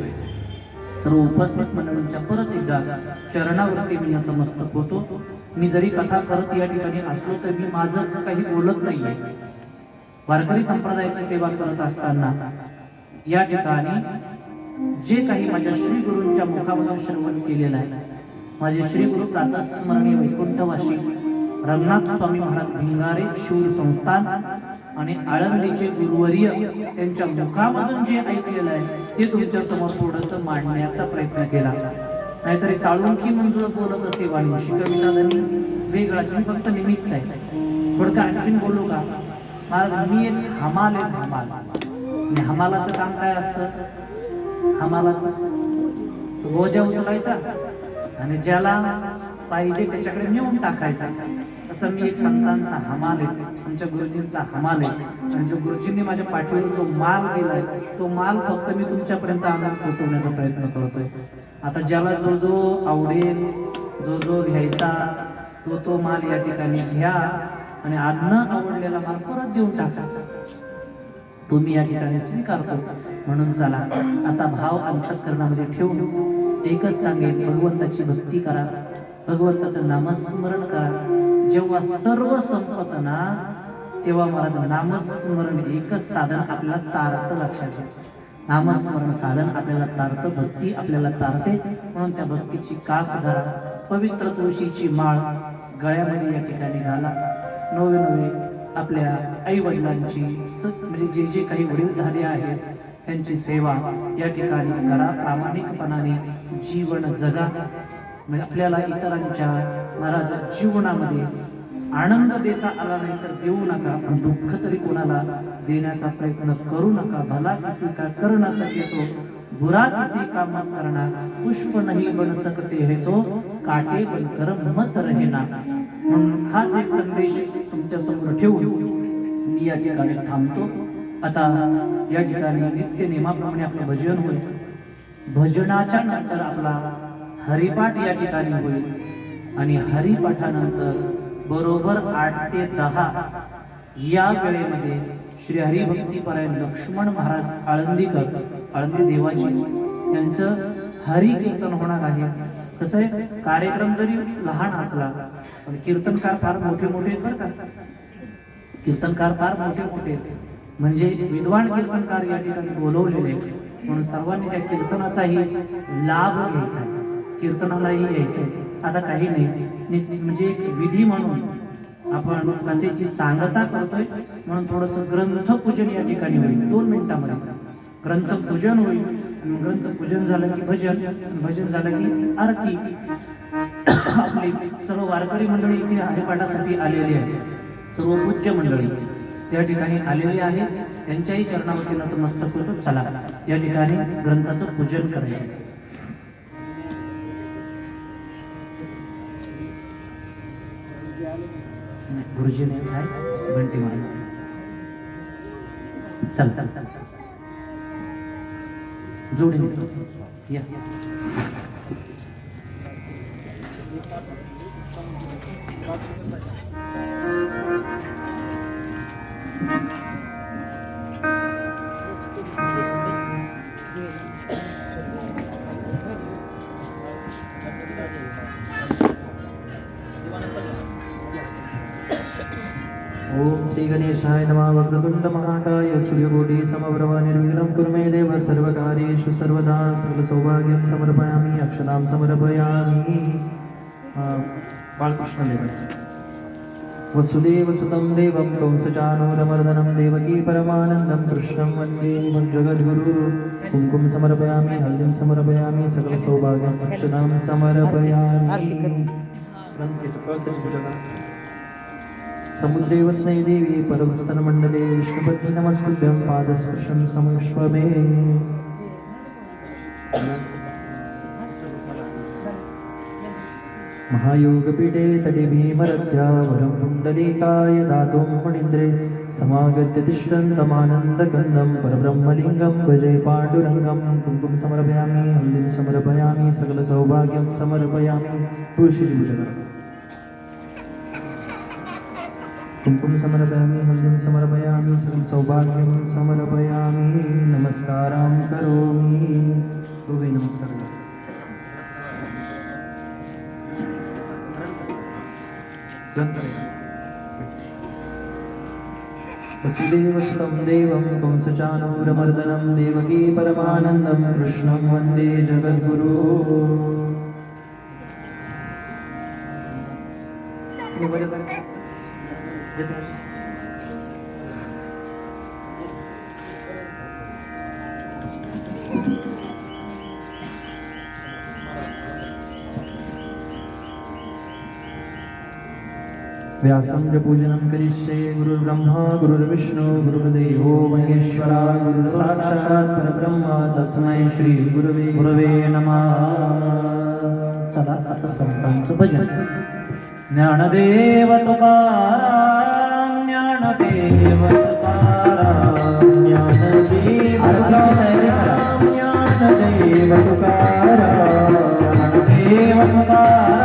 Speaker 1: सर्व उपस्थित मंडळींच्या परत एकदा चरणावरती मी नतमस्तक होतो. मी जरी कथा करत या ठिकाणी असलो तर मी माझं काही बोलत नाहीये. वारकरी संप्रदायाची सेवा करत असताना या ठिकाणी जे काही माझ्या श्री गुरूंच्या मुखामधून श्रवण केलेलं आहे, माझे श्री गुरु प्रातस्मरणीय वैकुंठवासी रंगनाथ स्वामी महाराज भिंगारे शूर संस्थान आणि आळंदीचे गुरुवर्य त्यांच्या मुखामधून जे ऐकलेलं आहे ते तुमच्या समोर थोडंसं मांडण्याचा प्रयत्न केला. नाहीतरी साळुंखी मंजूर बोलत असे वाणी कवितादानी वेगळाच फक्त निमित्त आहे. थोडं आणखीन बोलू का महाराज? मी एक हमाल आहे, हमाल. आणि हमालाचं काम काय असतं? हमालाचं बोजा उचलायचा आणि ज्याला पाहिजे त्याच्याकडे नेऊन टाकायचा. तसं मी एक संतांचा हमाल आहे, आमच्या गुरुजींचा हमाल आहे. आणि जो गुरुजींनी माझ्या पाठीवर जो माल दिलाय तो माल फक्त मी तुमच्यापर्यंत आणून पोहोचवण्याचा प्रयत्न करतोय. आता ज्याला जो जो आवडेल, जो जो घ्यायचा तो माल या ठिकाणी घ्या आणि अन्न आवडलेला माल परत देऊन टाका. तुम्ही या ठिकाणी स्वीकारतो. म्हणून चला, असा भाव अंतःकरणामध्ये ठेवून एकच सांगेल, भगवंताची भक्ती करा, भगवंताचं नामस्मरण करा. जेव्हा सर्व संपत ना तेव्हा मला नामस्मरण एकच साधन आपल्याला तारतं. लक्षात घ्या, नामस्मरण साधन आपल्याला तारतं, भक्ती आपल्याला तारते. म्हणून त्या भक्तीची कास धरा, पवित्र तुळशीची माळ गळ्यामध्ये या ठिकाणी घाला. नवे आपल्या आई वडिलांची म्हणजे जे जे काही वडील झाले आहेत त्यांची सेवा या ठिकाणी करा. प्रामाणिकपणाने जीवन जगा. म्हणजे आपल्याला इतरांच्या महाराज जीवनामध्ये आनंद देता आला नाही तर देऊ नका, पण दुःख तरी कोणाला देण्याचा प्रयत्न करू नका. भला किसी का कर न सके तो बुरा किसी का मत करना, पुष्प नहीं बन सकते है तो काटे बनकर मत रहना. म्हणून हाच एक संदेश तुमच्या समोर ठेवून मी या ठिकाणी थांबतो. आता या ठिकाणी नित्य नेमाप्रमाणे आपलं भजन होईल. भजनाच्या नंतर आपला हरिपाठ या ठिकाणी होईल आणि हरिपाठानंतर बरोबर 8 ते 10 या वेळेमध्ये श्री हरिभक्तीपरायण लक्ष्मण महाराज आळंदीकर, आळंदी देवाजी यांचं हरि कीर्तन होणार आहे. कसं आहे, कार्यक्रम जरी लहान असला पण कीर्तनकार फार मोठे मोठे आहेत बरं का. कीर्तनकार फार मोठे मोठे आहेत, म्हणजे विद्वान कीर्तनकार या ठिकाणी बोलवलेले. म्हणून सर्वांनी त्या कीर्तनाचाही लाभ घ्यायचा, कीर्तनालाही यायचं. आता काही नाही, म्हणजे एक विधी म्हणून आपण कथेची सांगता करतोय म्हणून थोडंसं ग्रंथपूजन या ठिकाणी होईल. 2 मिनिटांमध्ये ग्रंथपूजन होईल. ग्रंथपूजन झालं की भजन, भजन झालं की आरती. आपली सर्व वारकरी मंडळी इथे हरिपाठासाठी आलेली आहे, सर्व पूज्य मंडळी त्या ठिकाणी आलेली आहे. त्यांच्याही चरणावरती नतमस्तक होतो. चला या ठिकाणी ग्रंथाचं पूजन करायचं. गुरुजी आहे घंटी मारा. चल जोडी या. Oh.
Speaker 2: श्री गणेशाय नमः। वक्रतुंड महाकाय सूर्यकोटि समप्रभ निर्विघ्नं कुरु मे देव सर्वकार्येषु सर्वदा। सकल सौभाग्यं समर्पयामि अक्षतां समर्पयामि। बाळकृष्ण देव वसुदेवसुतं देवं कंसचानूरमर्दनं देवकी परमानन्दं कृष्णं वन्दे जगद्गुरु। कुङ्कुम समर्पयामि हल्दीं समर्पयामि सकल सौभाग्यं अक्षतां समर्पयामि। समुद्रे वस्नै देवी परमस्तनमण्डले विष्णुपत्नी नमस्कृत्यं पादस्पर्शं समक्ष्वमे। महायोगपीठे तटे भीमरथ्या वरं पुण्डलीकाय दातुं मणीन्द्रे समागत्य तिष्ठन्तमानन्दकन्दं परब्रह्मलिङ्गं भजे पाण्डुरङ्गं। कुङ्कुम समर्पयामि हल्दीं समर्पयामि सकल सौभाग्यं समर्पयामि। तुळशीची पूजा करा। कुङ्कुम समर्पयामि हल्दीं समर्पयामि सकल सौभाग्यं समर्पयामि। नमस्कारां करोमि। दोघे नमस्कार करा। वसुदेवसुतं देवं कंसचानूरमर्दनं देवकी परमानन्दं कृष्णं वन्दे जगद्गुरु। व्यासं च पूजनं करिष्ये। गुरुर्ब्रह्मा गुरुर्विष्णु गुरुर्देवो महेश्वरा गुरुर्साक्षात् परब्रह्म तस्मै श्री गुरवे नमः।
Speaker 1: चला आता संतांचं भजन। ज्ञानदेव तुकाराम ज्ञानदेव तुकाराम
Speaker 2: ज्ञानदेव तुकाराम ज्ञानदेव तुकाराम
Speaker 1: ज्ञानदेव तुकाराम